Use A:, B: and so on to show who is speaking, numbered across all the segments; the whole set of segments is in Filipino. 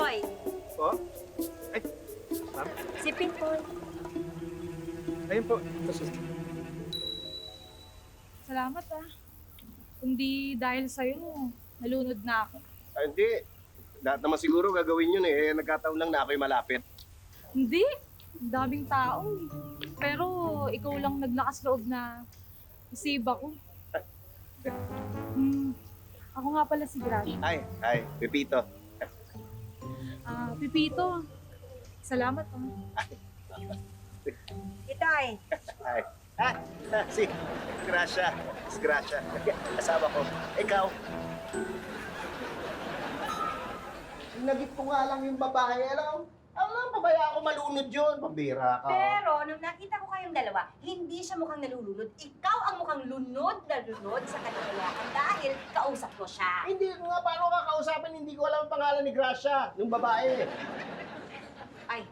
A: Pinpoy.
B: Po? Ay, ma'am.
A: Si Pinpoy.
B: Ayun po. Ito,
C: Salamat Kundi dahil sa'yo, nalunod na ako.
B: hindi. Lahat naman siguro gagawin yun eh. Nagkataon lang na ako'y malapit.
C: Hindi. Ang daming tao. Pero ikaw lang naglakas loob na isave ako. Ako nga pala si Gracia.
B: Ay, Pepito.
C: Pipito, salamat
A: Itay.
B: Ay. Si Gracia. Si Gracia. Asawa ko. Ikaw. Nagit ko nga lang yung babae. Alam, pabaya ako malunod yun. Pambira ka.
A: Pero nung nakita ko kayong dalawa, hindi siya mukhang nalulunod. Ikaw ang mukhang lunod na lunod sa kaligayahan dahil kausap mo siya.
B: Hindi ko nga paano kakausapin. Hindi ko alam ang pangalan ni Gracia. Yung babae.
A: Ay,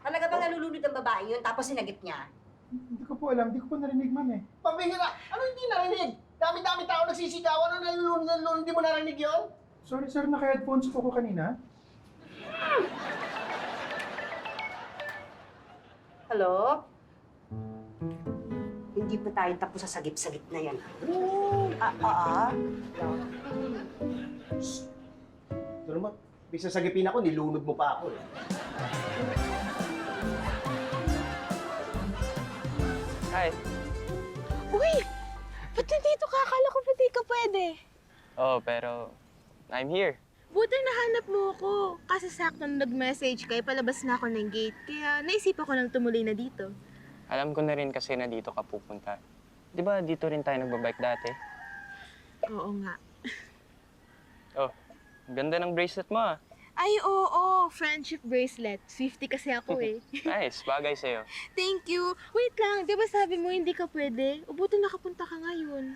A: talaga bang nalulunod ang babae yun tapos sinagip niya?
D: Hindi ko po alam. Hindi ko po narinig, ma'am eh.
B: Pambihira. Ano hindi narinig? Dami-dami tao nagsisigawan. Ano nalulunod? Hindi mo narinig yun?
D: Sorry, sir. Naka-headphones po ko kanina.
A: Hello? Hindi pa tayo tapos sa sagip-sagip na yan.
B: Pero naman, bisa sagipin ako, nilunod mo pa ako.
E: Hi.
F: Uy! Ba't nandito ka? Akala ko pati ka pwede.
E: Oh, pero I'm here.
F: Buti nahanap mo ako. Kasi sakto nung nag-message ka, palabas na ako ng gate. Kaya naisip ako nang tumuloy na dito.
E: Alam ko na rin kasi na dito ka pupunta. Di ba dito rin tayo nagbabike dati?
F: Oo nga.
E: Oh, ang ganda ng bracelet mo ah.
F: Ay, oo. Friendship bracelet. 50 kasi ako eh.
E: Nice, bagay sa'yo.
F: Thank you. Wait lang, di ba sabi mo hindi ka pwede? O buti nakapunta ka ngayon.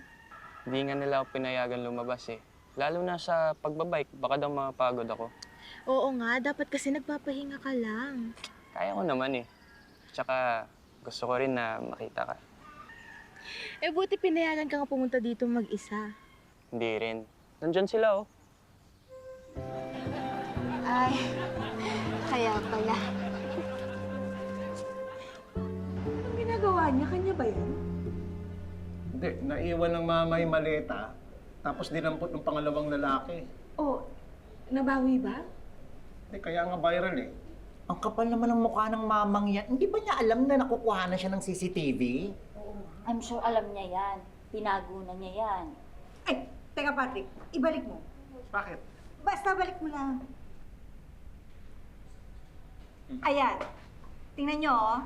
E: Hindi nga nila ako pinayagan lumabas eh. Lalo na sa pagbabike, baka daw mapagod ako.
F: Oo nga, dapat kasi nagpapahinga ka lang.
E: Kaya ko naman eh. Tsaka gusto ko rin na makita ka.
F: Eh, buti pinayagan ka nga pumunta dito mag-isa.
E: Hindi rin. Nandyan sila oh.
F: Ay, kaya pala.
A: Ang ginagawa niya, kanya ba yan?
B: Hindi, naiwan ng mama yung maleta. Tapos dinampot ng pangalawang lalaki.
A: Oh, nabawi ba?
B: Hindi, kaya nga viral eh.
G: Ang kapal naman ng mukha ng mamang yan. Hindi ba niya alam na nakukuha na siya ng CCTV?
H: I'm sure alam niya yan. Tinago na niya yan.
A: Ay, teka Patrick, ibalik mo.
B: Bakit?
A: Basta balik mo lang. Ayan. Tingnan nyo, oh.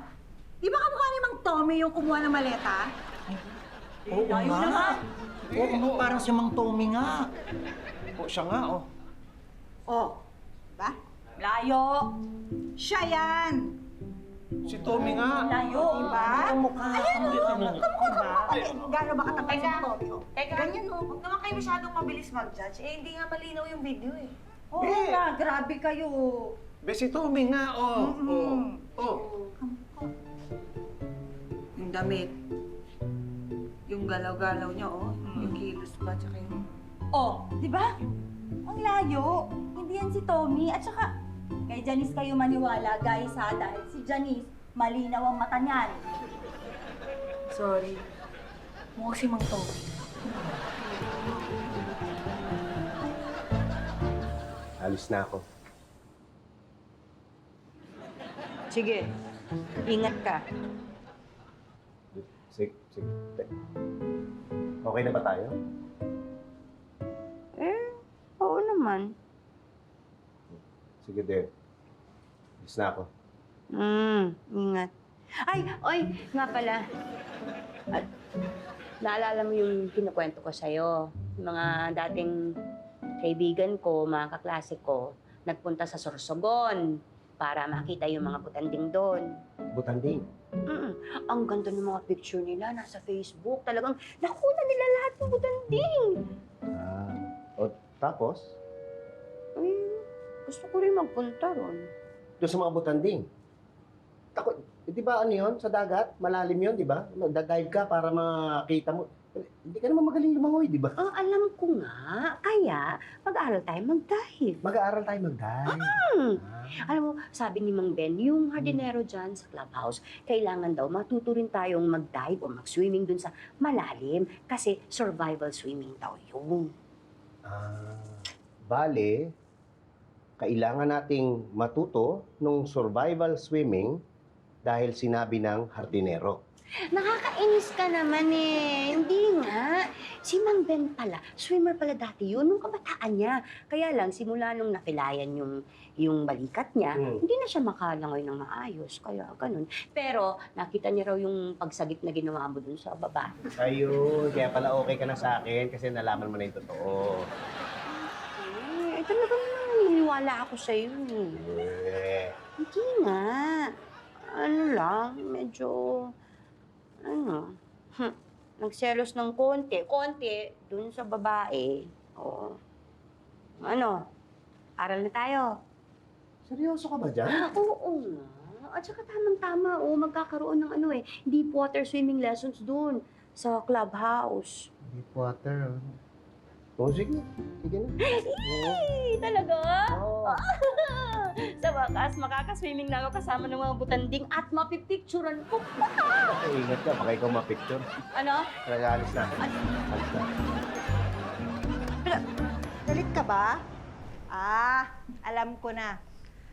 A: Di ba kamukha ni Mang Tommy yung kumuha ng maleta?
G: Oo nga. Oo nga, parang si Mang Tommy nga.
B: O, siya nga oh.
A: Oh, ba? Layo. Siya yan.
B: Si Tommy nga.
A: Layo. Diba?
G: Ang mukha.
A: Ayan, oh. Kamukha
G: Diba?
A: Gano'n ba katapos si Tommy, oh?
I: Ganyan no, huwag naman kayo masyadong mabilis mag-judge. Eh, hindi nga malinaw yung video eh.
A: Oo na, grabe kayo.
B: Be, si Tommy nga oh. Oh.
I: Yung damit. Yung galaw-galaw niya, oh. Yung kilos ba, tsaka yung...
H: Oh, di ba? Ang layo. Hindi yan si Tommy. At saka, kay Janice kayo maniwala, guys ha, dahil si Janice, malinaw ang mata niyan.
I: Sorry. Mukhang si Mang Tommy.
B: Alis na ako.
A: Sige, ingat ka.
B: Sige. Okay na ba tayo?
H: Oo naman.
B: Sige, Deb. Alis na ako.
A: Ingat. Ay, oy, nga pala. At, naalala mo yung kinukwento ko sa'yo. Yung mga dating kaibigan ko, mga kaklase ko, nagpunta sa Sorsogon para makita yung mga butanding doon.
B: Butanding.
A: Ang ganda ng mga picture nila, nasa Facebook. Talagang nakuna nila lahat ng butanding.
B: O, tapos?
A: Ay, gusto ko rin magpunta ron.
B: Doon sa mga butanding. Di ba ano yun? Sa dagat? Malalim yun, di ba? Magdadive ka para makita mo. Hindi ka naman magaling lumangoy, di ba?
A: Oh, alam ko nga. Kaya, mag-aaral tayo mag-dive.
B: Mag-aaral tayo mag-dive.
A: Alam mo, sabi ni Mang Ben, yung hardinero dyan sa clubhouse, kailangan daw matuto rin tayong mag-dive o mag-swimming dun sa malalim kasi survival swimming daw yun.
B: Bale, kailangan nating matuto nung survival swimming dahil sinabi ng hardinero.
A: Nakakainis ka naman eh. Hindi nga. Si Mang Ben pala, swimmer pala dati yun nung kabataan niya. Kaya lang, simula nung napilayan yung balikat niya, hindi na siya makalangoy ng maayos. Kaya ganun. Pero nakita niya raw yung pagsagip na ginawa mo dun sa baba.
B: Ayun, kaya pala okay ka na sa akin kasi nalaman mo na yung totoo.
A: Eh, talagang naniniwala ako sa'yo.
B: Eh,
A: Hindi nga. Ano lang, medyo... nagselos ng konti dun sa babae. Oo. Ano, aral na tayo.
B: seryoso ka ba dyan?
A: Oo nga. At saka tamang-tama, magkakaroon ng deep water swimming lessons dun sa clubhouse.
B: Deep water. Oh, sige. Sige na.
A: Yay! Talaga?
B: Oo.
A: Sa wakas, makakaswimming na ako kasama ng mga butanding at mapipicturan ko.
B: Ingat ka, baka ikaw mapicture.
A: Ano?
B: Kaya alis na. Alis na.
J: Galit ka ba? Alam ko na.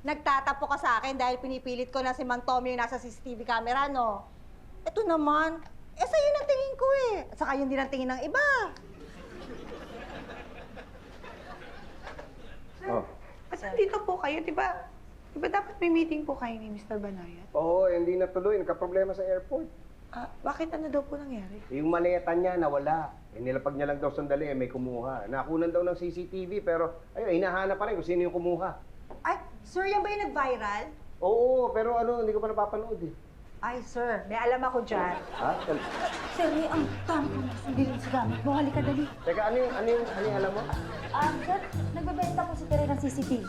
J: Nagtatapo ka sa akin dahil pinipilit ko na si Mang Tommy yung nasa CCTV camera, no? Ito naman, sa'yo na tingin ko eh. At saka yun din ang tingin ng iba.
B: Oh.
I: At dito po kayo, di ba? Di ba dapat may meeting po kayo ni Mr. Banayad?
B: Oo, hindi natuloy. Nagka-problema sa airport.
I: Bakit ano daw po nangyari?
B: Yung maleta niya nawala. Nilapag niya lang daw sandali, may kumuha. Nakunan daw ng CCTV, pero ayun, hinahanap pa rin kung sino yung kumuha.
J: Ay, sir, yan ba yung nag-viral?
B: Oo, pero hindi ko pa napapanood eh.
J: Ay, sir, may alam ako dyan.
B: Ha?
H: Sir, ang dami kong nasundirin sa gamit mo. Halika, dali.
B: Teka, ano yung alam mo?
H: Sir, nagbebenta po si Tere ng CCTV.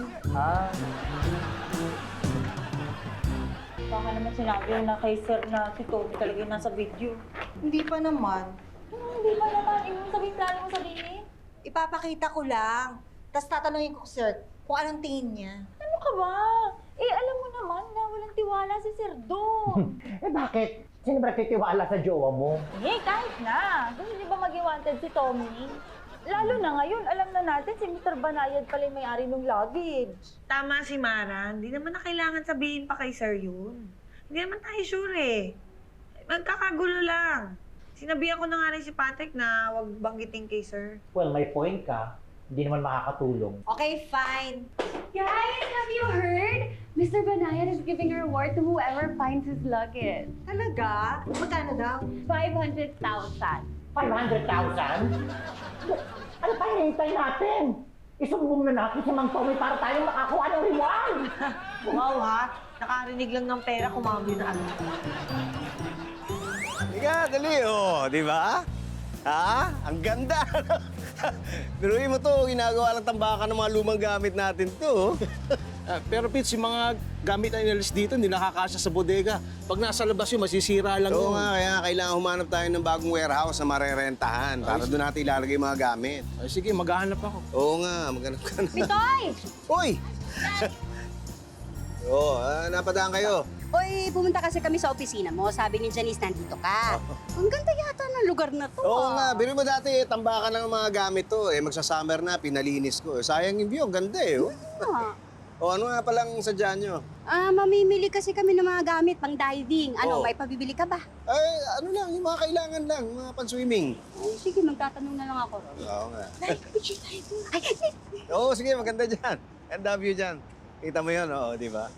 C: Baka naman sinabi na kay sir na si Toby talaga yung nasa video.
J: Hindi pa naman.
C: Hindi ba naman? Yung sabihin plano mo sabihin?
J: Ipapakita ko lang. Tapos tatanungin ko, sir, kung anong tingin niya.
C: Ano ka ba? Alam mo naman na walang tiwala si Sir doon.
G: Bakit? Sino ba titiwala sa jowa mo?
C: Kahit na. Gusto niyo ba maging wanted si Tommy? Lalo na ngayon, alam na natin si Mr. Banayad pala yung may-ari ng luggage.
I: Tama si Mara. Hindi naman na kailangan sabihin pa kay Sir yun. Hindi naman tayo sure eh. Magkakagulo lang. Sinabihan ko na nga rin si Patrick na huwag banggitin kay Sir.
G: Well, may point ka. Hindi naman makakatulong.
J: Okay, fine.
K: Guys, have you heard? Mr. Banayad is giving a reward to whoever finds his luggage.
J: Talaga? Magkano daw?
K: 500,000.
G: 500,000? Ano pa hinihintay natin? Isumbong na natin si Mang Tommy para tayo makakuha ng reward!
I: Wow ha? Nakarinig lang ng pera, kumami na ano.
L: Higa, dali di ba? Ha? Ang ganda! Biruin mo to, ginagawa lang tambakan ng mga lumang gamit natin to.
M: Pero Pete, yung mga gamit na inalis dito, hindi nakakasya sa bodega. Pag nasa labas yun, masisira lang
L: Oo
M: yun.
L: nga, kaya kailangan humanap tayo ng bagong warehouse na marerentahan para doon natin ilalagay yung mga gamit.
M: Ay, sige, maghahanap ako.
L: Oo nga, maghanap ka na.
K: Pitoy!
L: Uy! Napadaan kayo.
A: Oy, pumunta kasi kami sa opisina mo. Sabi ni Janice, nandito ka. Ang ganda yata ng lugar na to.
L: Oo nga, biruin mo dati, tambakan lang ng mga gamit to. Magsa-summer na, pinalinis ko. Sayang yung view, ang ganda ano nga palang sadya nyo?
A: Mamimili kasi kami ng mga gamit pang diving.
L: Oo.
A: May pabibili ka ba?
L: Ano lang, yung mga kailangan lang, mga pan-swimming.
A: Ay, sige, magtatanong na lang ako.
L: Oo nga.
A: Ay, picture tayo doon. Ay,
L: Oo, sige, maganda dyan. Ganda view dyan. Kita mo yun, di ba?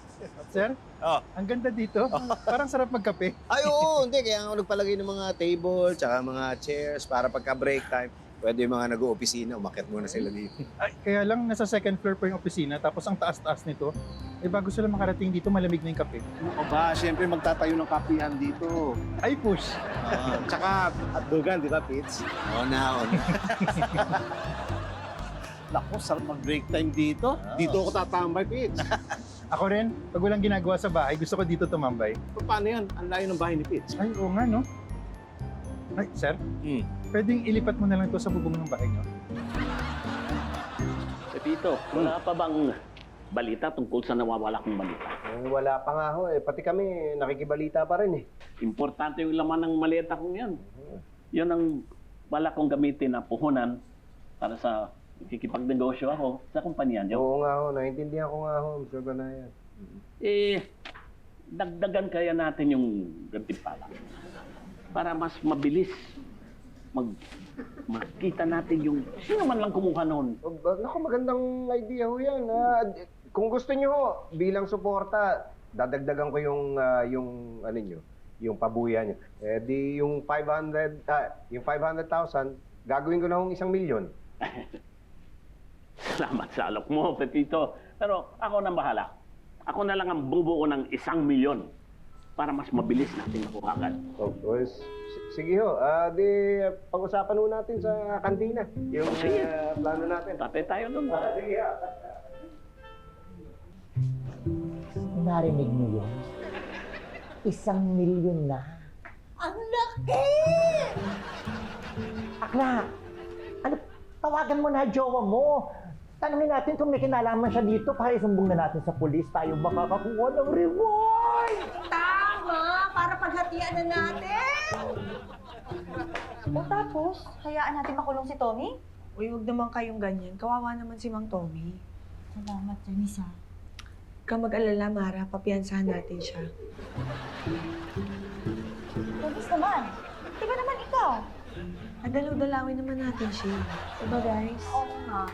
D: Sir, ang ganda dito. Parang sarap magkape.
L: Ay, oo, hindi. Kaya ako nagpalagay ng mga table, tsaka mga chairs para pagka break time, pwede yung mga nag-oopisina, umakyat muna sila dito.
D: Ay, kaya lang nasa second floor pa yung opisina, tapos ang taas-taas nito, bago sila makarating dito, malamig na yung kape.
M: Ano ba? Siyempre, magtatayo ng kapihan dito.
D: Ay, push!
M: Tsaka, hotdogan, di ba, Pete?
L: Oo na.
M: Naku, sarap mag-break time dito. Dito ako tatambay, Pete.
D: Ako rin, pag walang ginagawa sa bahay, gusto ko dito tumambay.
M: Paano yan? Ang layo ng bahay ni Pete.
D: Ay, oo nga, no? Ay, sir? pwedeng ilipat mo na lang ito sa bubong ng bahay nyo.
N: Pepito, wala pa bang balita tungkol sa nawawala kong balita?
B: Wala pa nga ho eh. Pati kami, nakikibalita pa rin eh.
N: Importante yung laman ng maleta kong yan. Yun ang wala kong gamitin na puhunan para sa kikipagnegosyo ako sa kumpanya niyo.
B: Oo nga ho, naintindihan ko nga ho, Mr. Banayad.
N: Dagdagan kaya natin yung gantimpala para mas mabilis makita natin yung sino man lang kumuha noon.
B: Naku, magandang idea ho yan. Kung gusto niyo ho, bilang suporta, dadagdagan ko yung ano niyo, yung pabuya niyo. Eh di yung 500,000, gagawin ko na hong 1 milyon.
N: Salamat sa alok mo, Pepito. Pero ako na bahala. Ako na lang ang bubuo ng 1 milyon para mas mabilis natin makuha agad.
B: Sige ho, di pag-usapan ho natin sa kantina. Yung plano natin.
N: Tatay tayo doon.
B: Sige ha.
G: Narinig mo yun? 1 milyon na.
J: Ang laki!
G: Akla, ano, tawagan mo na jowa mo. Tanungin natin kung may kinalaman siya dito para isumbong na natin sa pulis. Tayo makakakuha ng reward!
J: Tama! Para paghatian na natin!
C: O tapos, hayaan natin makulong si Tommy?
I: Uy, huwag naman kayong ganyan. Kawawa naman si Mang Tommy.
H: Salamat, Janice, ha?
I: Huwag kang mag-alala, Mara. Papiyansahan natin siya.
C: Janice naman. Di ba naman ikaw?
I: Dalaw-dalawin naman natin siya. Diba, guys?
C: Oo nga.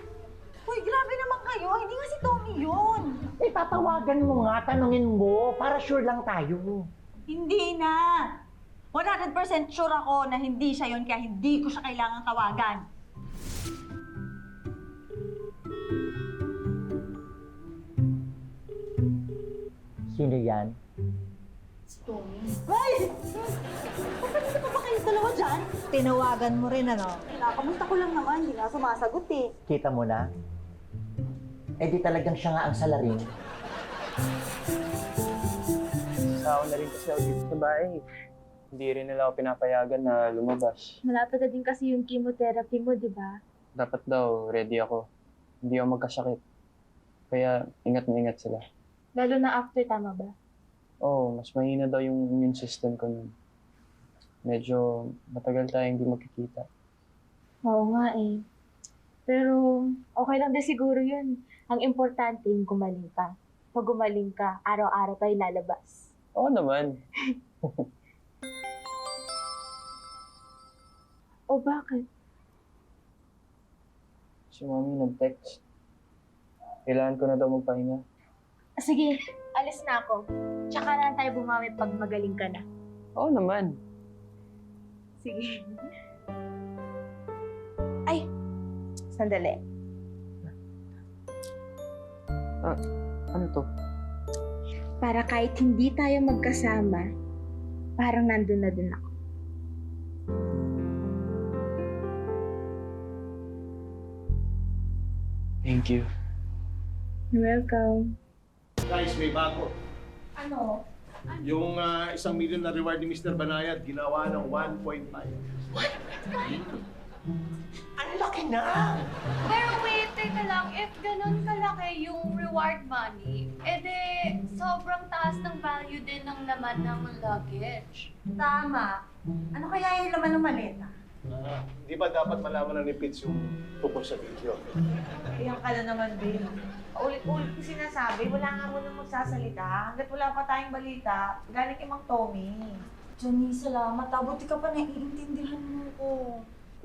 C: Uy, grabe naman kayo. Hindi nga si Tommy yun.
G: Eh, tatawagan mo nga, tanungin mo, para sure lang tayo.
H: Hindi na! 100% sure ako na hindi siya yun, kaya hindi ko siya kailangang tawagan.
G: Sino yan?
H: Si Tommy. Ay! Kapatid pa ba kayo dalawa dyan?
J: Tinawagan mo rin, ano?
H: Kinakamusta ko lang naman, hindi nga sumasagot eh.
G: Kita mo na? Eh di talagang siya nga ang salarin.
E: Sa ako na rin kasi ako dito sa bahay. Hindi rin nila ako pinapayagan na lumabas.
C: Malapit na din kasi yung chemotherapy mo, di ba?
E: Dapat daw, ready ako. Hindi ako magkasakit. Kaya ingat na ingat sila.
C: Lalo na after, tama ba?
E: Oo, mas mahina daw yung immune system ko nun. Medyo matagal tayong hindi magkikita.
C: Oo nga eh. Pero okay lang din siguro yun. Ang importante yung gumaling ka. Pag gumaling ka, araw-araw tayo lalabas.
E: Oo naman.
C: O bakit?
E: Si Mami nag-text. Kailangan ko na daw magpahinga.
C: Sige, alis na ako. Tsaka na lang tayo bumawi pag magaling ka na.
E: Oo naman.
C: Sige. Ay, sandali.
E: Ano to?
C: Para kahit hindi tayo magkasama, parang nandun na din ako.
E: Thank you.
C: You're welcome.
M: Guys, may bago.
C: Ano?
M: Yung 1 milyon na reward ni Mr. Banayad, ginawa ng 1.5.
G: Ang laki na!
K: Pero wait, teka lang, if ganun kalaki yung reward money, edi sobrang taas ng value din ng laman ng luggage.
J: Tama. Ano kaya yung laman ng maleta?
M: Di ba dapat malaman na ni Pitts yung tungkol sa video?
I: Iyan ka na naman, Bill. Ulit-ulit ko sinasabi, wala nga mo nang magsasalita. Hanggat wala pa tayong balita, galing kay Mang Tommy.
H: Janice, salamat. Buti ka pa naiintindihan mo ko.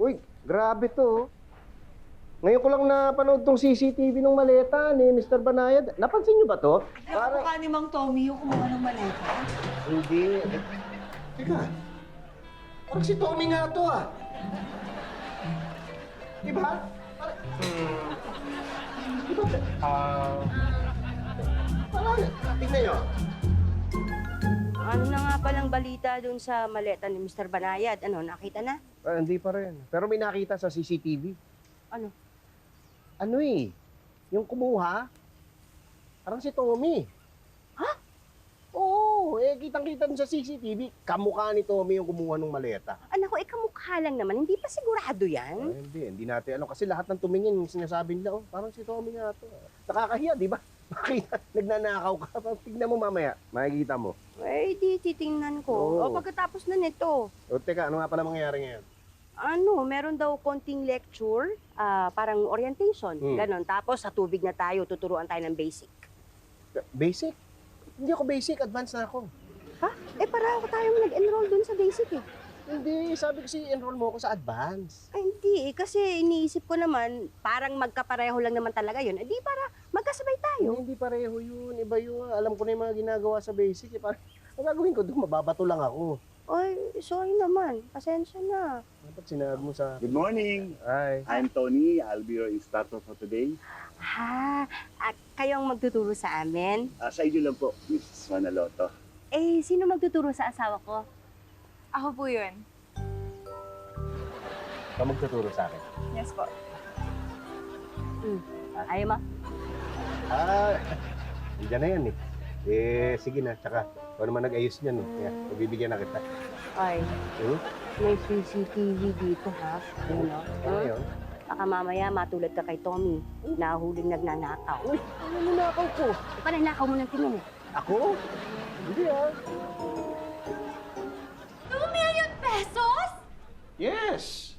B: Uy, grabe to. Ngayon ko lang napanood tong CCTV ng maleta ni Mr. Banayad. Napansin niyo ba to?
I: Parang mukha ni Mang Tommy yung kumuha ng maleta.
B: Hindi.
M: Teka, parang si Tommy nga to ah. Diba? Diba? Tingnan nyo.
A: Ano na nga palang balita dun sa maleta ni Mr. Banayad? Ano, nakita na?
B: Hindi pa rin. Pero may nakita sa CCTV.
A: Ano?
B: Ano eh? Yung kumuha, parang si Tommy.
A: Oo.
L: Oo, kitang-kita dun sa CCTV. Kamukha ni Tommy yung kumuha ng maleta.
A: Anak ko, kamukha lang naman. Hindi pa sigurado yan.
L: Hindi natin alam. Kasi lahat ng tumingin, yung sinasabi nila, parang si Tommy nga to. Nakakahiya, di ba? Makita, nagnanakaw ka. Tignan mo mamaya, makikita mo.
A: Eh, di titingnan ko.
L: Oo.
A: O pagkatapos na nito,
L: O teka, ano nga pala mangyayari ngayon?
A: meron daw konting lecture, parang orientation, ganon. Tapos sa tubig na tayo, tuturuan tayo ng basic.
L: Basic? Hindi ako basic, advanced na ako.
A: Ha? Pareho tayong nag-enroll dun sa basic eh.
L: Hindi, sabi ko enroll mo ako sa advance.
A: Ay, hindi eh. Kasi iniisip ko naman, parang magkapareho lang naman talaga yun. Di para magkasabay tayo.
L: Hindi pareho yun, iba yun. Alam ko na yung mga ginagawa sa basic. Parang, ang gagawin ko doon, mababato lang ako.
A: Ay, sorry naman. Pasensya na.
L: Dapat sinabi mo sa...
O: Good morning.
L: Hi.
O: I'm Tony. I'll be your instructor for today.
A: Kayo ang magtuturo sa amin?
O: Sa inyo lang po, Mrs. Manaloto.
A: Sino magtuturo sa asawa ko?
F: Ako po yun.
L: Ikaw magtuturo sa akin.
F: Yes po.
A: Ayaw mo?
L: Diyan na yan eh. Sige na. Tsaka, kung naman nag-ayos niyan, kaya mabibigyan na kita.
A: Ay, may CCTV dito ha.
L: Ano yun?
A: Baka mamaya matulad ka kay Tommy. Nahuling nagnanakaw.
L: Uy, ano ninakaw ko?
A: Pananakaw mo ng tingin eh.
L: Ako? Hindi ah.
K: 2 million pesos?
M: Yes!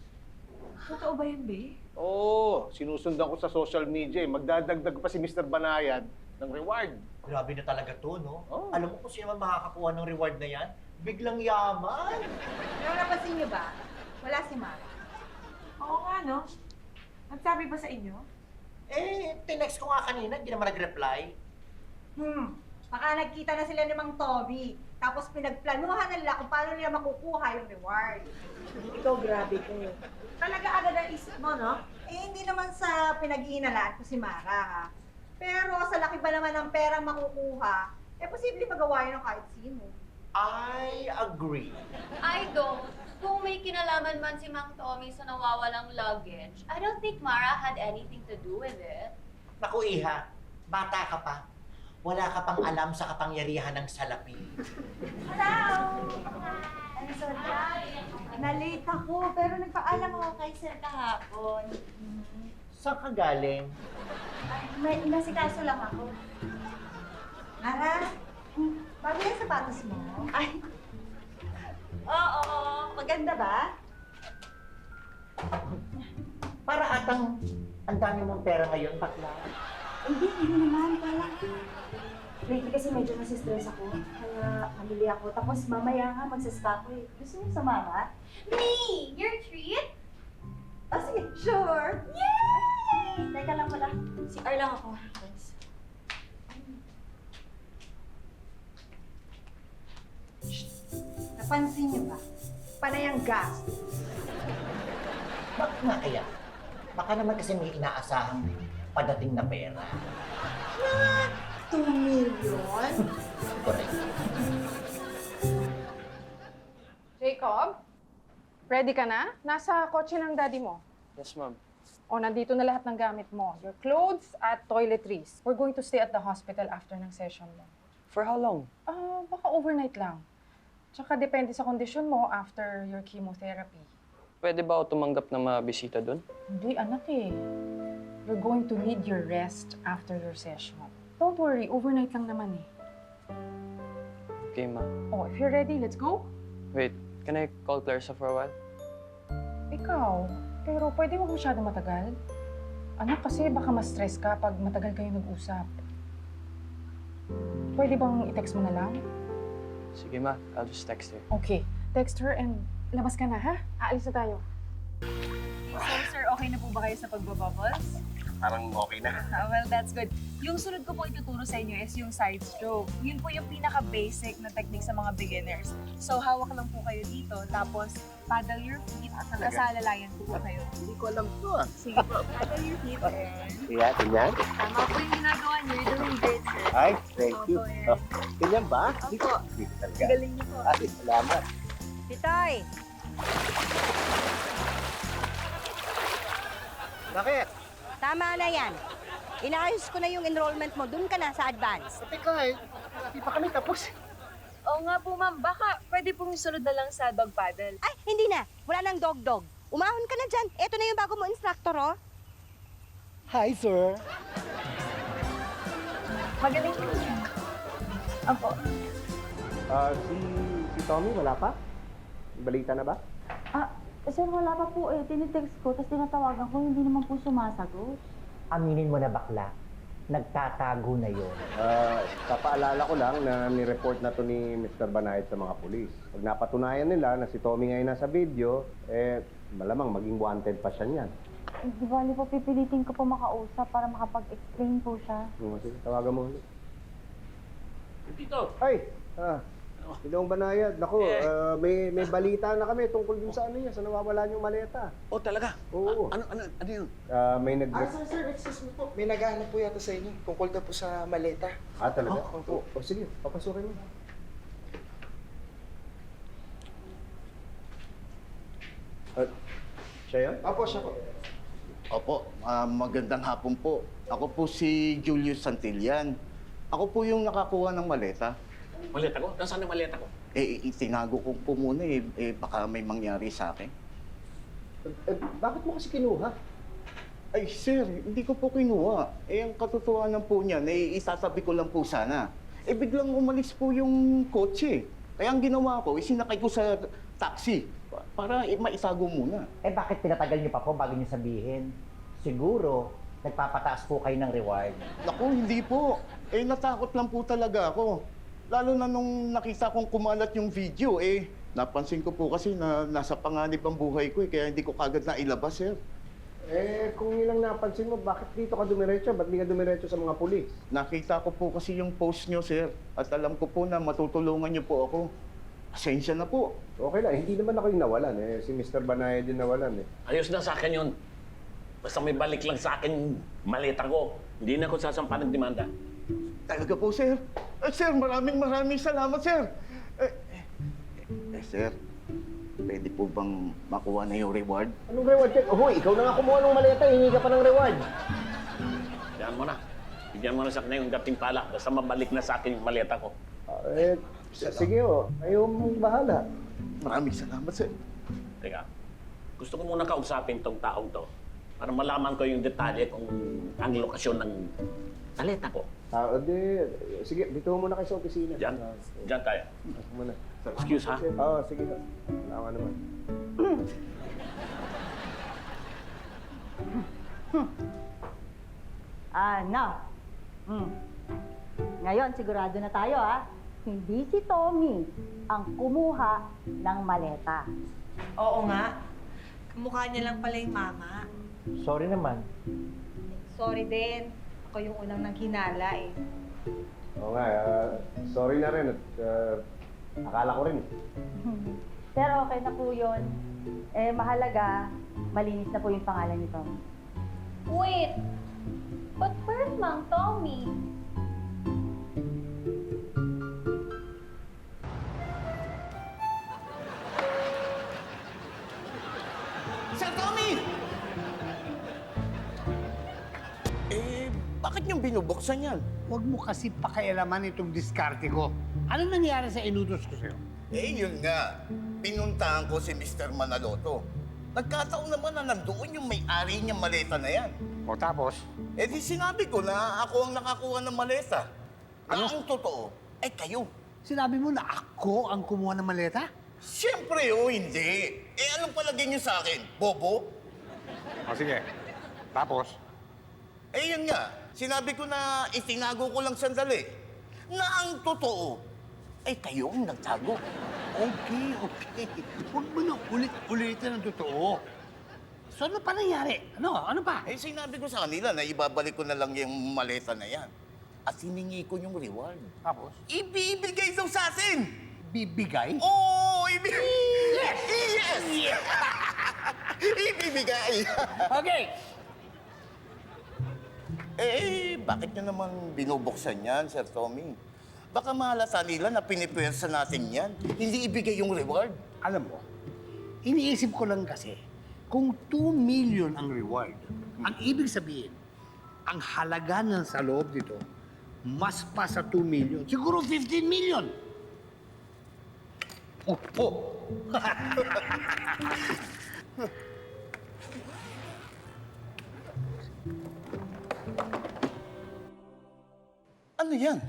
F: Totoo ba yun, Be?
M: Oo, sinusundan ko sa social media. Magdadagdag pa si Mr. Banayad ng reward.
G: Grabe na talaga to, no?
M: Oh.
G: Alam mo kung sino man makakakuha ng reward na yan? Biglang yaman!
J: Pero napansin niyo ba? Wala si Mara.
F: Oo nga, no? Nagsabi ba sa inyo?
G: Tinext ko nga kanina, hindi naman nag-reply.
J: Baka nagkita na sila ni Mang Toby. Tapos pinagplanuhan nila kung paano nila makukuha yung reward.
I: Ikaw, grabe ka eh.
J: Talaga agad ang isip mo, no? Hindi naman sa pinag-iinalaan ko si Mara, ha? Pero sa laki ba naman ng perang makukuha, posible magawa yun ng kahit sino.
G: I agree.
K: I don't. Kung may kinalaman man si Mang Tommy sa nawawalang luggage, I don't think Mara had anything to do with it.
G: Naku, Iha, bata ka pa. Wala ka pang alam sa kapangyarihan ng salapi.
H: Hello! Na-late ako, pero nagpaalam ako kay Sir kahapon.
G: Saan ka galing?
H: May inasikaso lang ako.
J: Mara, bago yung sapatos mo?
H: Ay! Oo, maganda ba?
G: Para atang ang dami mong pera ngayon, bakla.
H: Hindi naman. Lately kasi medyo nasistress ako. Kaya namili ako. Tapos mamaya nga magsaspa ko eh. Gusto niyo sumama?
K: Me! Your treat?
H: Sige, sure! Yay! Teka lang pala. CR lang ako. Thanks.
J: Napansin niyo ba? Panay ang gas.
G: Bakit nga kaya? Baka naman kasi may inaasahang padating na pera.
J: 2 million?
G: Correct.
P: Jacob? Ready ka na? Nasa kotse ng daddy mo.
E: Yes, ma'am.
P: O, nandito na lahat ng gamit mo. Your clothes at toiletries. We're going to stay at the hospital after ng session mo.
E: For how long?
P: Baka overnight lang. Tsaka depende sa kondisyon mo after your chemotherapy.
E: Pwede ba ako tumanggap na mabisita doon?
P: Hindi, anak eh. You're going to need your rest after your session. Don't worry, overnight lang naman eh.
E: Okay, ma.
P: Oh, if you're ready, let's go.
E: Wait, can I call Clarissa for a while?
P: Ikaw, pero pwede wag masyado matagal. Anak, kasi baka ma-stress ka pag matagal kayo nag-usap. Pwede bang i-text mo na lang?
E: Sige, ma. I'll just text her.
P: Okay, text her and labas ka na, ha? Aalis na tayo.
Q: So, sir, okay na po ba kayo sa pagbabubbles?
L: Parang okay na.
Q: Well, that's good. Yung sunod ko po ituturo sa inyo is yung side stroke. Yun po yung pinaka-basic na technique sa mga beginners. So, hawak lang po kayo dito, tapos paddle your feet at nakasalalayan po kayo.
L: Hindi ko alam to ah.
Q: Sige po, paddle your feet and...
L: Kaya, ganyan?
Q: Tama po yung ginagawa niyo. You're doing great, sir.
L: Ay, thank you.
Q: Opo, yan.
L: Ganyan ba?
Q: Opo.
L: Hindi ko talaga.
Q: Galing niyo po.
L: Ay, salamat.
A: Titoy!
L: Bakit?
A: Tama na yan. Inaayos ko na yung enrollment mo. Doon ka na sa advance.
L: Teka eh, hindi pa kami tapos.
Q: Oo nga po, ma'am. Baka pwede pong sunod na lang sa dog paddle.
J: Ay, hindi na. Wala nang dog-dog. Umahon ka na dyan. Ito na yung bago mo instructor, oh.
G: Hi, sir.
Q: Magaling po siya. Opo.
B: Si Tommy, wala pa? Balita na ba?
H: Sir, wala pa po eh. Tinitext ko, tapos tinatawagan ko, hindi naman po sumasagot.
G: Aminin mo na bakla. Nagtatago na yon.
B: Papaalala ko lang na ni-report na to ni Mr. Banayad sa mga pulis. Pag napatunayan nila na si Tommy ngayon nasa video, malamang maging wanted pa siya niyan.
H: Di bali po, pipilitin ko po makausap para makapag-explain po siya.
B: Sige, tawagan mo ulit.
N: Tito!
B: Ay! Ginoong Banayad, naku, may balita na kami tungkol dun sa sa nawawala niyong maleta.
M: Oh, talaga?
B: Oo.
M: Ano yun?
B: May
R: Sir, excuse me po. May naghahanap po yata sa inyo. Tungkol na po sa maleta.
B: talaga?
R: Opo.
B: Sige, papasukin mo. Siya yan?
R: Opo, siya po.
S: Opo, magandang hapon po. Ako po si Julius Santillan. Ako po yung nakakuha ng maleta.
N: Maleta ko? Nasaan yung maleta ko?
S: Itinago ko po muna baka may mangyari sa akin.
B: Bakit mo kasi kinuha?
S: Ay, sir, hindi ko po kinuha. Ang katotohanan po niyan, isasabi ko lang po sana. Biglang umalis po yung kotse. Kaya ang ginawa ko, sinakay ko sa taxi para maisago muna.
G: Bakit pinatagal niyo pa po bago niyo sabihin? Siguro, nagpapataas po kayo ng reward.
S: Naku, hindi po. Natakot lang po talaga ako. Lalo na nung nakita kong kumalat yung video, napansin ko po kasi na nasa panganib ang buhay ko, kaya hindi ko kagad na ilabas, sir.
B: Kung ilang napansin mo, bakit dito ka dumiretso? Ba't di ka dumiretso sa mga pulis?
S: Nakita ko po kasi yung post nyo, sir. At alam ko po na matutulungan nyo po ako. Pasensya na po.
B: Okay lang, hindi naman ako yung nawalan. Si Mr. Banayad din nawalan.
N: Ayos na sa akin yun. Basta may balik lang sa akin maleta ko. Hindi na ako sasampa ng demanda.
S: Talaga po, sir. Sir, maraming salamat, sir. Sir, pwede po bang makuha na yung reward?
B: Anong reward check? Ikaw na nga kumuha ng maleta, hingi ka pa ng reward.
N: Diyan mo na. Bigyan mo na sa kanya yung dating pala. Basta mabalik na sa akin yung maleta ko.
B: Sige ayaw mong bahala.
S: Maraming salamat, sir.
N: Teka, gusto ko muna kausapin tong taong to para malaman ko yung detalye kung ang lokasyon ng maleta ko.
B: Sige, dito muna kayo sa opisina.
N: Diyan tayo.
B: Muna.
N: Excuse, ha?
B: Sige. Wala ka naman.
J: Ngayon, sigurado na tayo, Hindi si Tommy ang kumuha ng maleta.
I: Oo nga. Kamukha niya lang pala yung mama.
G: Sorry naman.
J: Sorry din. Ako yung unang nanghinala
B: Oo nga, sorry na rin at akala ko rin.
H: Pero okay na po yun. Mahalaga, malinis na po yung pangalan ni Tommy.
K: Wait! But where's Mang Tommy?
S: Sir Tommy! Bakit niyong binubuksan yan?
T: Huwag mo kasi pakialaman itong diskarte ko. Ano nangyari sa inutos ko sa'yo?
S: Yun nga. Pinuntahan ko si Mr. Manaloto. Nagkataon naman na nandoon yung may-ari niyang maleta na yan.
T: O tapos?
S: Di sinabi ko na ako ang nakakuha ng maleta.
T: Ano?
S: Ang totoo, kayo.
T: Sinabi mo na ako ang kumuha ng maleta?
S: Siyempre, hindi. Anong palagay niyo sa akin? Bobo?
T: O sige. Tapos?
S: Yun nga. Sinabi ko na itinago ko lang sandali. Na ang totoo, kayo ang nagtago.
T: Okay. Huwag mo na ulit-ulitin ang totoo. So ano pa nangyari? Ano pa?
S: Sinabi ko sa kanila na ibabalik ko na lang yung maleta na yan. At hiningi ko yung reward.
T: Tapos?
S: Ibibigay daw sa atin!
T: Bibigay?
S: Oo! Yes! Yes! Ibibigay!
T: Okay!
S: Bakit nyo naman binubuksan yan, Sir Tommy? Baka mahalata nila na pinipwersa natin yan. Hindi ibigay yung reward.
T: Alam mo, iniisip ko lang kasi, kung 2 million ang reward, ang ibig sabihin, ang halaga ng sa loob dito, mas pa sa 2 million. Siguro 15 million. Opo.
S: Ano yan?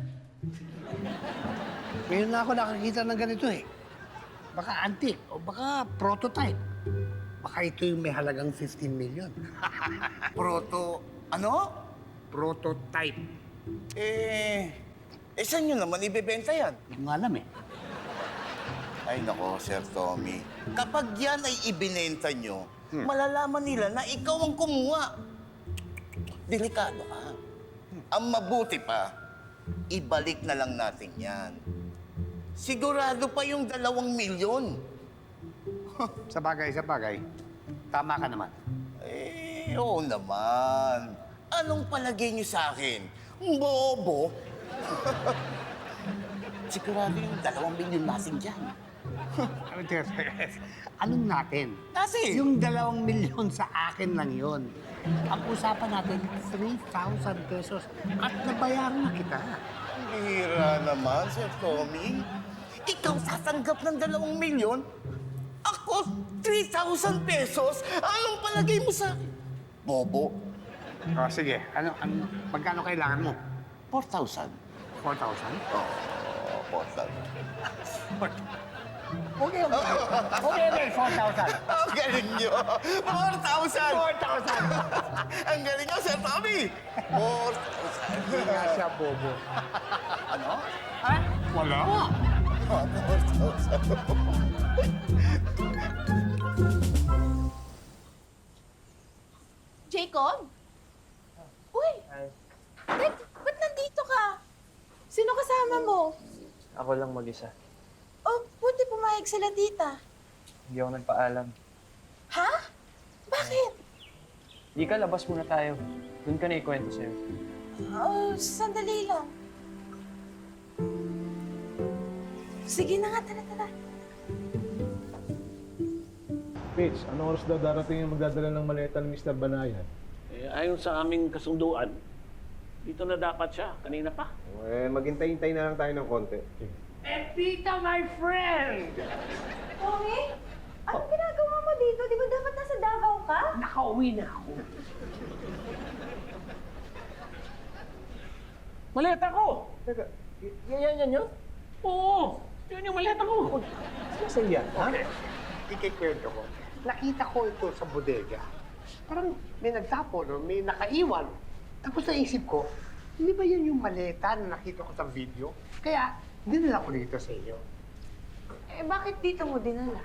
T: Ngayon na ako nakakita ng ganito eh. Baka antique o baka prototype. Baka ito yung may halagang 15 million.
S: Ano?
T: Prototype.
S: Saan nyo naman ibebenta yan?
T: Hindi ko nga alam eh.
S: Ay nako, Sir Tommy. Kapag yan ay ibinenta nyo, malalaman nila na ikaw ang kumuha. Delikado ka. Ang mabuti pa, ibalik na lang natin yan. Sigurado pa yung 2 milyon.
T: Sa bagay. Tama ka naman.
S: Oo naman. Anong palagay niyo sa akin? Bobo? Sigurado yung 2 milyon natin dyan.
T: Anong natin?
S: Kasi?
T: Yung 2 milyon sa akin lang yon. Ang usapan natin, 3,000 pesos at nabayaran na kita.
S: Hira naman, Sir Tommy. Ikaw sasanggap ng 2 milyon? Ako, 3,000 pesos? Anong palagay mo sa akin? Bobo.
T: O, sige. Magkano kailangan mo?
S: 4,000.
T: 4,000?
S: Oo, 4,000.
T: Okay, 4,000.
S: Ang galing nyo! 4,000! 4,000! Ang galing nyo, Sir Tommy! 4,000.
T: Hindi nga siya bobo.
S: Ano?
T: Ha? Wala.
S: 4,000.
F: Jacob? Uy! Ba't nandito ka? Sino kasama mo?
E: Ako lang mag-isa.
F: Oh, buti pumayag sila tita.
E: Hindi ako nagpaalam.
F: Ha? Bakit?
E: Di ka, labas muna tayo. Doon ka na ikwento sa'yo.
F: Oh, sandali lang. Sige na nga, tara.
M: Pitch, anong oras daw darating yung magdadala ng maleta ni Mr. Banayan?
N: Ayon sa aming kasunduan, dito na dapat siya. Kanina pa.
B: Maghintay-hintay na lang tayo ng konti.
T: Tita, my friend!
H: Tommy? Anong ginagawa mo dito? Di ba dapat nasa Davao ka?
T: Nakauwi na ako.
N: Maleta ko!
T: Teka, yan yun?
N: Oo! Yun yung maleta ko!
T: Saan yan, ha? Ikikwento ko. Nakita ko ito sa bodega. Parang may nagtapo, no? May nakaiwan. Tapos naisip ko, hindi ba yan yung maleta na nakita ko sa video? Kaya, dinala ko dito sa inyo.
F: Bakit dito mo dinala?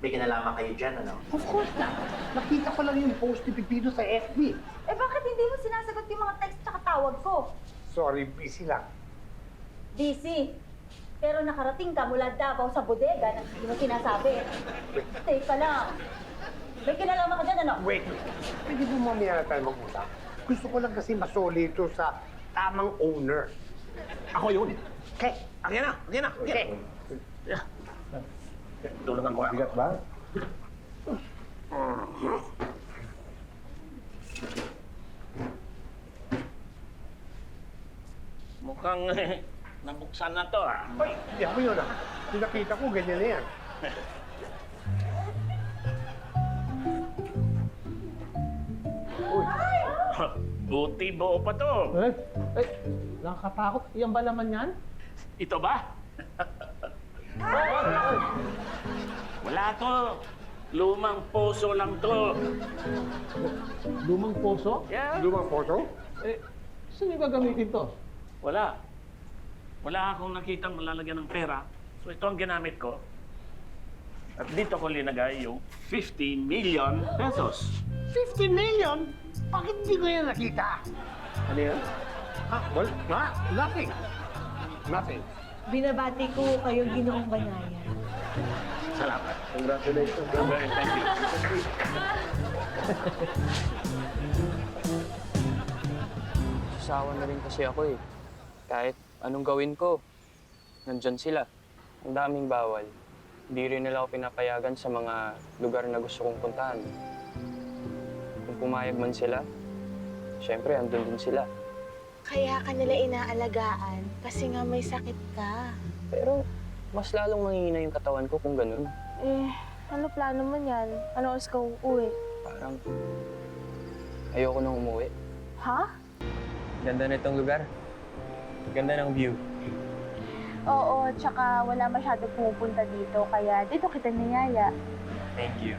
G: May kinalaman kayo dyan, ano?
T: Of course na. Nakita ko lang yung post ni Pipino sa FB.
H: Bakit hindi mo sinasagot yung mga text tsaka tawag ko?
T: Sorry, busy lang.
H: Busy. Pero nakarating ka mula Davao sa bodega na hindi mo sinasabi. Teka lang. May kinalaman ka dyan, ano?
T: Wait. Pwede mo mamaya na tayo mag-usap? Gusto ko lang kasi masoli ito sa tamang owner.
N: Ako yun.
T: Okay.
N: Ayan na.
T: Okay.
N: Tulungan ko ako.
B: Bigat ba?
N: Mukhang nabuksan na to ah.
T: Ay, hindi ako yun ah. Nakita ko, ganyan na yan.
N: Buti buo pa to.
M: Nakakatakot. Iyan ba laman yan?
N: Ito ba? Wala to. Lumang poso lang to.
M: Lumang poso?
N: Yeah.
T: Lumang poso?
M: Saan yung gagamitin to?
N: Wala. Wala akong nakitang malalagyan ng pera. So ito ang ginamit ko. At dito ko linagay yung 50 million pesos.
T: 50 million? Bakit hindi ko yan nakita?
N: Ano yan?
T: Well, nothing. Nothing.
F: Binabati ko kayong Ginoong Banayan.
N: Salamat.
B: Congratulations.
N: Thank you.
E: Sasawa na rin kasi ako eh. Kahit anong gawin ko, nandyan sila. Ang daming bawal. Hindi rin nila ako pinapayagan sa mga lugar na gusto kong puntahan. Kung pumayag man sila, syempre andun din sila.
F: Kaya ka nila inaalagaan kasi nga may sakit ka.
E: Pero mas lalong mangihina yung katawan ko kung ganun.
C: Eh, ano plano mo yan? Ano oras ka uuwi?
E: Parang ayoko nang umuwi.
C: Ha?
E: Ganda na itong lugar. Ganda ng view.
C: Oo, tsaka wala masyado pumupunta dito, kaya dito kita niyaya.
E: Thank you.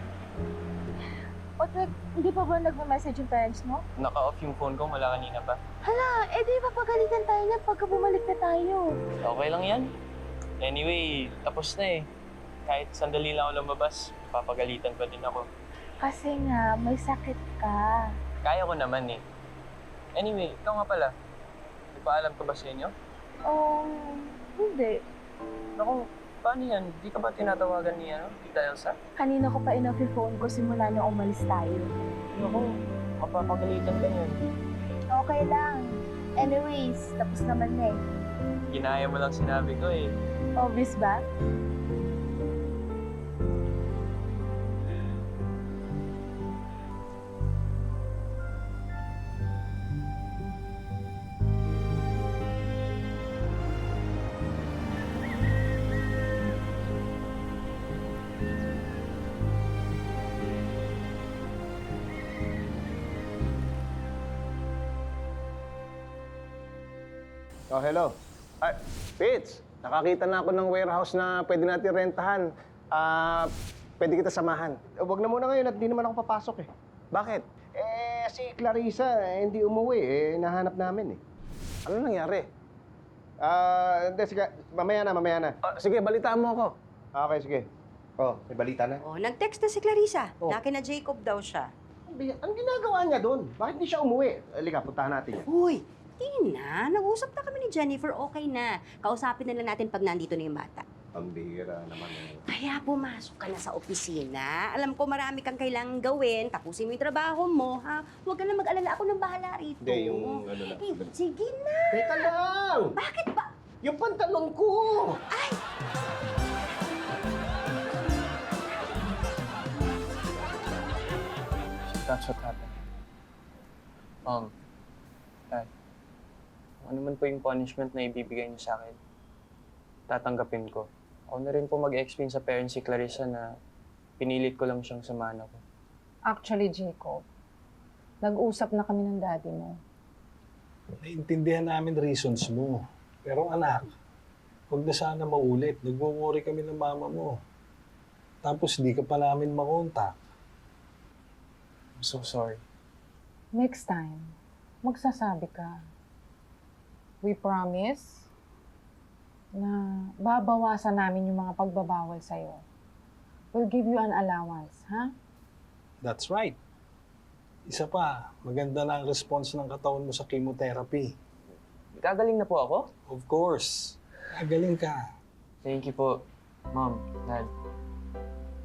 C: O, hindi pa ba nagme-message yung parents mo?
E: Naka-off yung phone ko mula kanina pa.
C: Hala, di papagalitan tayo niyan pagka bumalik na tayo.
E: Okay lang yan. Anyway, tapos na eh. Kahit sandali lang ako lumabas, papagalitan pa din ako.
C: Kasi nga, may sakit ka.
E: Kaya ko naman eh. Anyway, ikaw nga pala. Ipaalam ka ba sa inyo?
C: Hindi.
E: Naku, paano yan? Di ka ba tinatawagan ni Tita Elsa?
C: Kanina ko pa inoff yung phone ko simula nung umalis tayo.
E: Naku, mapapagalitan ka niyan.
C: Okay lang. Anyways, tapos naman na eh.
E: Ginaya mo lang sinabi ko eh.
C: Obvious ba?
M: Oh, hello. Ay, Fitz, nakakita na ako ng warehouse na pwede natin rentahan. Pwede kita samahan.
B: Huwag na muna ngayon at di naman ako papasok eh.
M: Bakit?
B: Si Clarissa, hindi umuwi. Nahanap namin eh.
M: Ano nangyari?
B: Hindi, sige. Mamaya na.
M: Sige, balitaan mo ako.
B: Okay, sige. Oh, may balita na.
A: Oh, nag-text na si Clarissa. Nakina Jacob daw siya.
B: Anong ginagawa niya doon? Bakit hindi siya umuwi? Halika, puntahan natin yan.
A: Uy, di na. Nag-usap na kami ni Jennifer. Okay na. Kausapin na lang natin pag nandito na yung bata.
B: Ang bihira naman eh.
A: Kaya pumasok ka na sa opisina. Alam ko marami kang kailangang gawin. Tapusin mo yung trabaho mo, ha? Huwag ka na mag-alala. Ako nang bahala rito.
B: Hindi, yung ano na.
A: Sige na.
B: Teka lang!
A: Bakit ba?
B: Yung pantalon ko!
A: Ay!
E: That's what happened. Dad, kung ano man po yung punishment na ibibigay niyo sa akin, tatanggapin ko. Ako na rin po mag-explain sa parents si Clarissa na pinilit ko lang siyang samahan ako.
P: Actually, Jacob, nag-usap na kami ng daddy mo.
U: Naiintindihan namin reasons mo. Pero anak, huwag na sana maulit. Nagwo-worry kami ng mama mo. Tapos hindi ka pa namin makontak.
E: I'm so sorry.
P: Next time, magsasabi ka. We promise na babawasan namin yung mga pagbabawal sa'yo. We'll give you an allowance, ha?
U: That's right. Isa pa, maganda na ang response ng katawan mo sa chemotherapy.
E: Gagaling na po ako?
U: Of course. Gagaling ka.
E: Thank you po, Mom, Dad.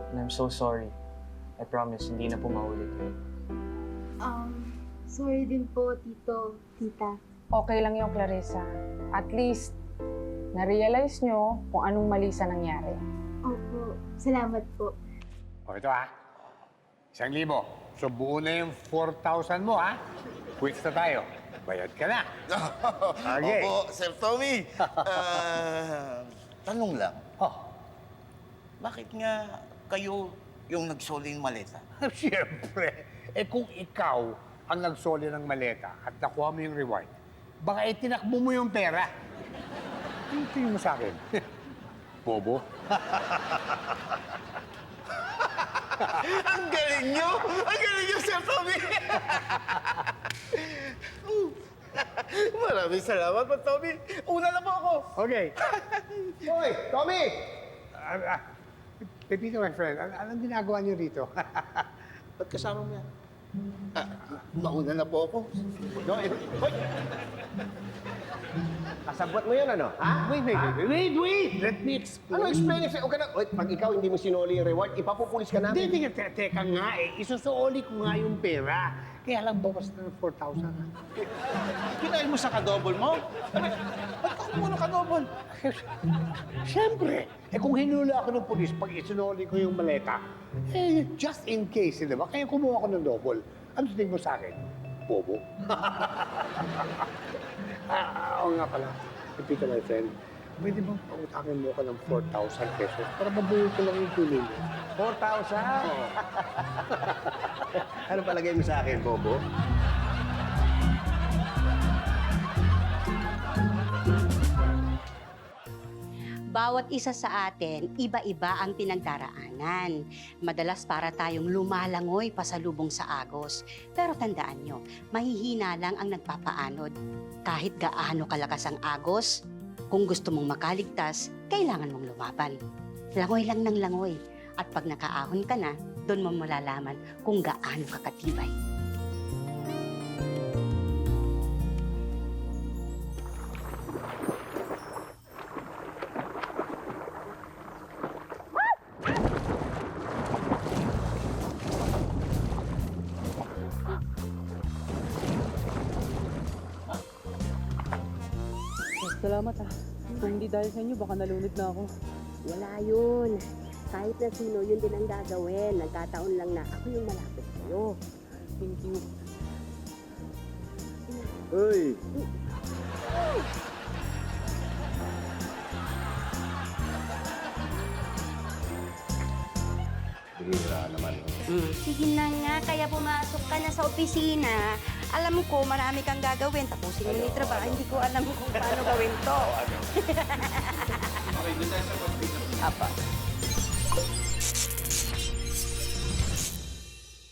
E: And I'm so sorry. I promise, hindi na po maulit.
C: Sorry din po, Tito, Tita.
P: Okay lang yung Clarissa. At least, na-realize nyo kung anong mali sa nangyari.
C: Opo, salamat po.
T: O ito 1,000. So buo na yung 4,000 mo Quits na tayo. Bayad ka na. Okay.
S: Opo, Sir Tommy. Tanong lang. Bakit nga kayo yung nagsoli ng maleta?
T: Siyempre. Kung ikaw ang nagsoli ng maleta at nakuha mo yung reward, baka itinakbo mo yung pera. Tingin mo sa akin. Bobo.
S: Ang galing nyo! Ang galing nyo, Sir Tommy! Maraming salamat po, Tommy. Una na po ako.
T: Okay.
B: Hoy, Tommy!
T: Pepito, my friend, anong ginagawa niyo rito?
S: Ba't kasama mo yan? Mauna na po ako.
B: Hoy! Kasabot mo yun, ano?
T: Wait! Let me explain.
B: Ano explain? Huwag ka na. Pag ikaw hindi mo sinuli yung reward, ipapupulis ka namin.
T: Hindi, teka nga isusuoli ko nga yung pera. Kaya lang bawas na ng 4,000.
S: Kinain mo sa kadobol mo? Ba't ka kumuha ng kadobol?
T: Siyempre, kung hinula ako ng pulis pag isinuli ko yung maleta, just in case, di ba? Kaya kumuha ko ng double. Ano tingin mo sa akin? Bobo. Oo nga pala. Pepito, my friend. Pwede bang pautangin mo ka ng 4,000 pesos para mabuhay ko lang yung tuloy mo?
B: 4,000? Ano palagay mo sa akin, Bobo?
A: Bawat isa sa atin, iba-iba ang pinagdaraanan. Madalas para tayong lumalangoy pasalubong sa agos. Pero tandaan nyo, mahihina lang ang nagpapaanod. Kahit gaano kalakas ang agos, kung gusto mong makaligtas, kailangan mong lumaban. Langoy lang ng langoy. At pag nakaahon ka na, doon mo malalaman kung gaano kakatibay.
D: Salamat Kung hindi dahil sa inyo, baka nalunod na ako.
A: Wala yun. Kahit na sino, yun din ang gagawin. Nagkataon lang na ako yung malapit sa'yo.
D: Thank you.
B: Uy! Bihira naman.
A: Sige na nga, kaya pumasok ka na sa opisina. Alam ko, marami kang gagawin. Tapusin mo yung trabaho. Hindi ko alam kung paano gawin to.
E: Okay, doon tayo sa pag-pick up.
A: Apa.